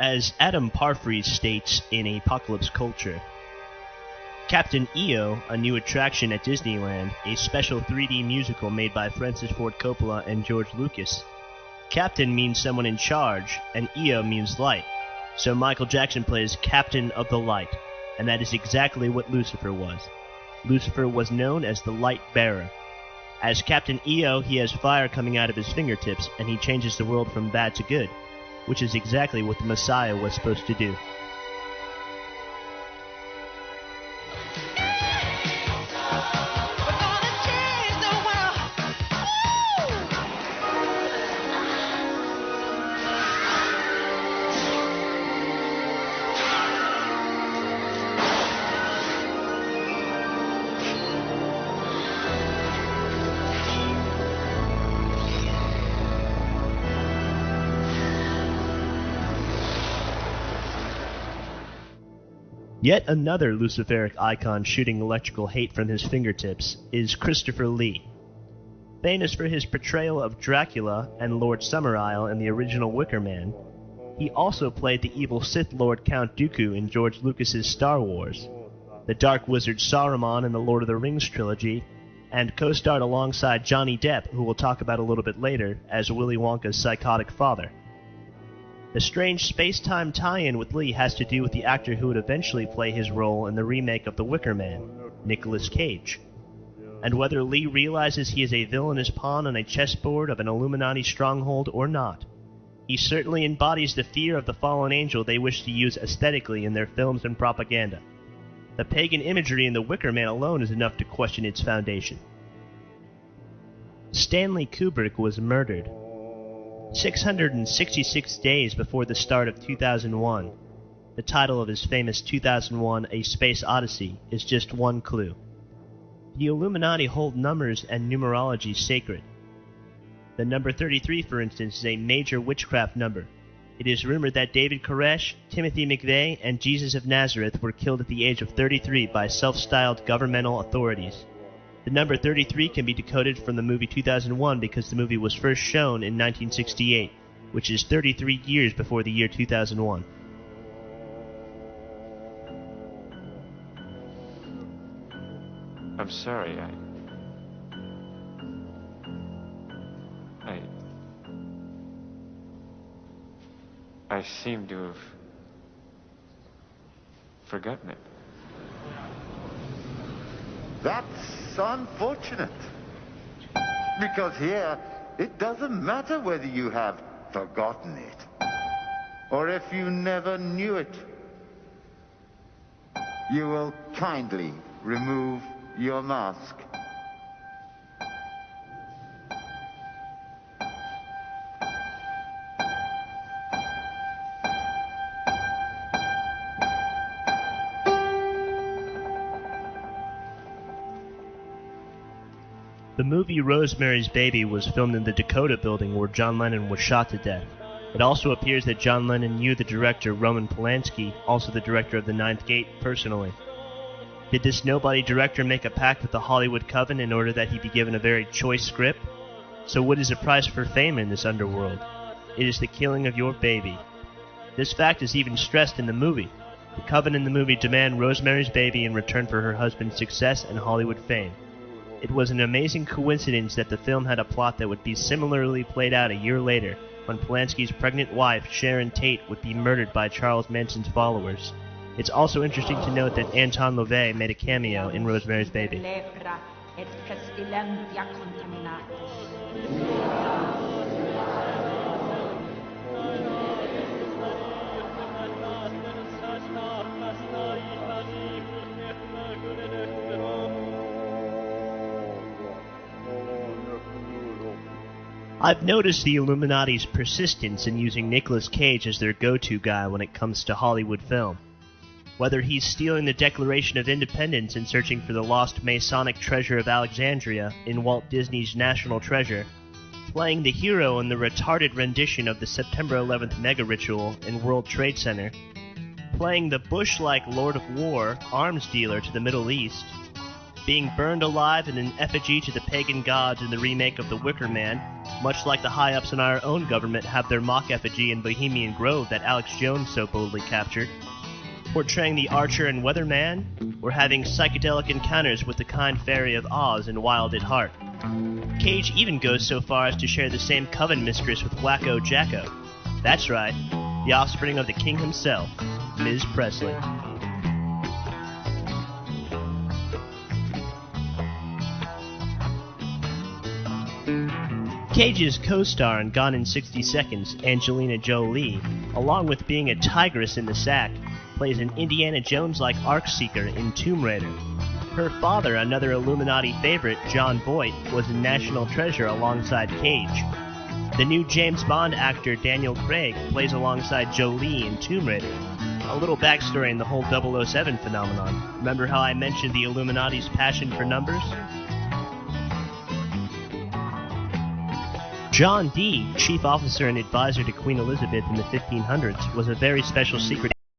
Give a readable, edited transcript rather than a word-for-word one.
As Adam Parfrey states in Apocalypse Culture, Captain EO, a new attraction at Disneyland, a special 3D musical made by Francis Ford Coppola and George Lucas. Captain means someone in charge, and EO means light. So Michael Jackson plays Captain of the Light, and that is exactly what Lucifer was. Lucifer was known as the Light Bearer. As Captain EO, he has fire coming out of his fingertips, and he changes the world from bad to good, which is exactly what the Messiah was supposed to do. Yet another Luciferic icon shooting electrical hate from his fingertips is Christopher Lee. Famous for his portrayal of Dracula and Lord Summerisle in the original Wicker Man, he also played the evil Sith Lord Count Dooku in George Lucas's Star Wars, the Dark Wizard Saruman in the Lord of the Rings trilogy, and co-starred alongside Johnny Depp, who we'll talk about a little bit later, as Willy Wonka's psychotic father. The strange space-time tie-in with Lee has to do with the actor who would eventually play his role in the remake of The Wicker Man, Nicolas Cage. And whether Lee realizes he is a villainous pawn on a chessboard of an Illuminati stronghold or not, he certainly embodies the fear of the fallen angel they wish to use aesthetically in their films and propaganda. The pagan imagery in The Wicker Man alone is enough to question its foundation. Stanley Kubrick was murdered 666 days before the start of 2001. The title of his famous 2001 A Space Odyssey is just one clue. The Illuminati hold numbers and numerology sacred. The number 33, for instance, is a major witchcraft number. It is rumored that David Koresh, Timothy McVeigh, and Jesus of Nazareth were killed at the age of 33 by self-styled governmental authorities. The number 33 can be decoded from the movie 2001 because the movie was first shown in 1968, which is 33 years before the year 2001. I'm sorry, I seem to have forgotten it. That's unfortunate. Because here, it doesn't matter whether you have forgotten it, or if you never knew it. You will kindly remove your mask. The movie Rosemary's Baby was filmed in the Dakota building where John Lennon was shot to death. It also appears that John Lennon knew the director Roman Polanski, also the director of The Ninth Gate, personally. Did this nobody director make a pact with the Hollywood Coven in order that he be given a very choice script? So what is the price for fame in this underworld? It is the killing of your baby. This fact is even stressed in the movie. The Coven in the movie demand Rosemary's Baby in return for her husband's success and Hollywood fame. It was an amazing coincidence that the film had a plot that would be similarly played out a year later, when Polanski's pregnant wife, Sharon Tate, would be murdered by Charles Manson's followers. It's also interesting to note that Anton LaVey made a cameo in Rosemary's Baby. I've noticed the Illuminati's persistence in using Nicolas Cage as their go-to guy when it comes to Hollywood film. Whether he's stealing the Declaration of Independence and searching for the lost Masonic treasure of Alexandria in Walt Disney's National Treasure, playing the hero in the retarded rendition of the September 11th mega ritual in World Trade Center, playing the Bush-like Lord of War arms dealer to the Middle East, being burned alive in an effigy to the pagan gods in the remake of The Wicker Man, much like the high-ups in our own government have their mock effigy in Bohemian Grove that Alex Jones so boldly captured, portraying the Archer and Weatherman, or having psychedelic encounters with the kind fairy of Oz in Wild at Heart. Cage even goes so far as to share the same coven mistress with Wacko Jacko. That's right, the offspring of the king himself, Ms. Presley. Cage's co-star in Gone in 60 Seconds, Angelina Jolie, along with being a tigress in the sack, plays an Indiana Jones-like arc seeker in Tomb Raider. Her father, another Illuminati favorite, John Voight, was a national treasure alongside Cage. The new James Bond actor Daniel Craig plays alongside Jolie in Tomb Raider. A little backstory in the whole 007 phenomenon. Remember how I mentioned the Illuminati's passion for numbers? John Dee, chief officer and advisor to Queen Elizabeth in the 1500s, was a very special secret